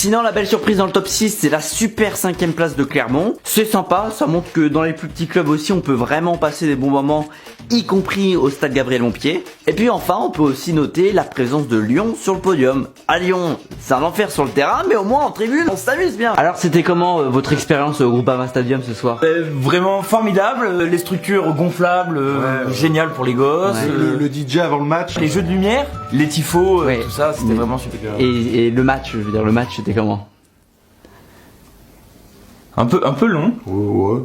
Sinon, la belle surprise dans le top 6, c'est la super 5ème place de Clermont. C'est sympa, ça montre que dans les plus petits clubs aussi, on peut vraiment passer des bons moments, y compris au stade Gabriel Montpied. Et puis enfin, on peut aussi noter la présence de Lyon sur le podium. À Lyon, c'est un enfer sur le terrain, mais au moins en tribune, on s'amuse bien. Alors, c'était comment votre expérience au Groupama Stadium ce soir? Vraiment formidable, les structures gonflables, génial pour les gosses. Le DJ avant le match. Les jeux de lumière, les tifos, tout ça, c'était vraiment super. Et le match, je veux dire, le match, c'était comment? Un peu long. Ouais.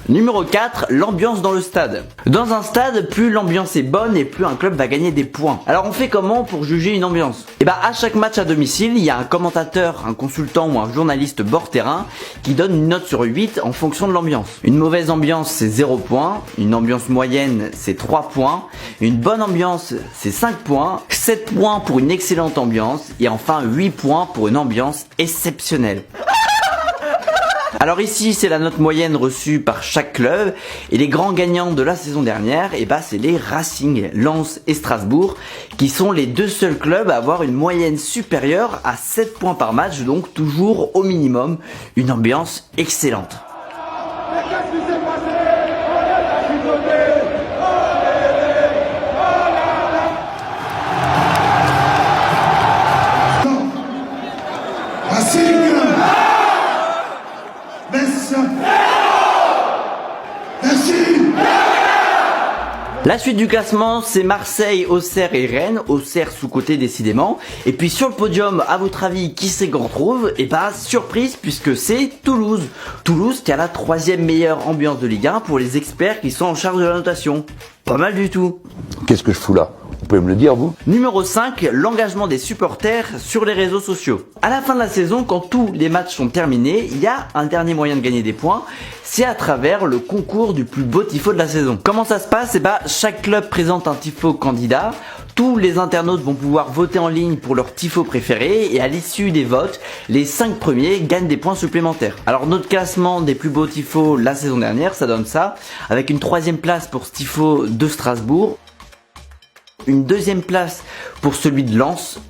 Numéro 4, l'ambiance dans le stade. Dans un stade, plus l'ambiance est bonne et plus un club va gagner des points. Alors on fait comment pour juger une ambiance? Et bah à chaque match à domicile, il y a un commentateur, un consultant ou un journaliste bord terrain qui donne une note sur 8 en fonction de l'ambiance. Une mauvaise ambiance c'est 0 points, une ambiance moyenne c'est 3 points, une bonne ambiance c'est 5 points, 7 points pour une excellente ambiance et enfin 8 points pour une ambiance exceptionnelle. Alors ici, c'est la note moyenne reçue par chaque club et les grands gagnants de la saison dernière, c'est les Racing, Lens et Strasbourg qui sont les deux seuls clubs à avoir une moyenne supérieure à 7 points par match, donc toujours au minimum une ambiance excellente. La suite du classement, c'est Marseille, Auxerre et Rennes. Auxerre sous-coté décidément. Et puis sur le podium, à votre avis, qui c'est qu'on retrouve? Et bah surprise puisque c'est Toulouse. Toulouse qui a la 3e meilleure ambiance de Ligue 1 pour les experts qui sont en charge de la notation. Pas mal du tout. Qu'est-ce que je fous là? Vous pouvez me le dire, vous? Numéro 5, l'engagement des supporters sur les réseaux sociaux. À la fin de la saison, quand tous les matchs sont terminés, il y a un dernier moyen de gagner des points. C'est à travers le concours du plus beau tifo de la saison. Comment ça se passe? Chaque club présente un tifo candidat. Tous les internautes vont pouvoir voter en ligne pour leur tifo préféré et à l'issue des votes, les 5 premiers gagnent des points supplémentaires. Alors notre classement des plus beaux tifos la saison dernière, ça donne ça, avec une 3e place pour ce tifo de Strasbourg, une 2e place pour celui de Lens,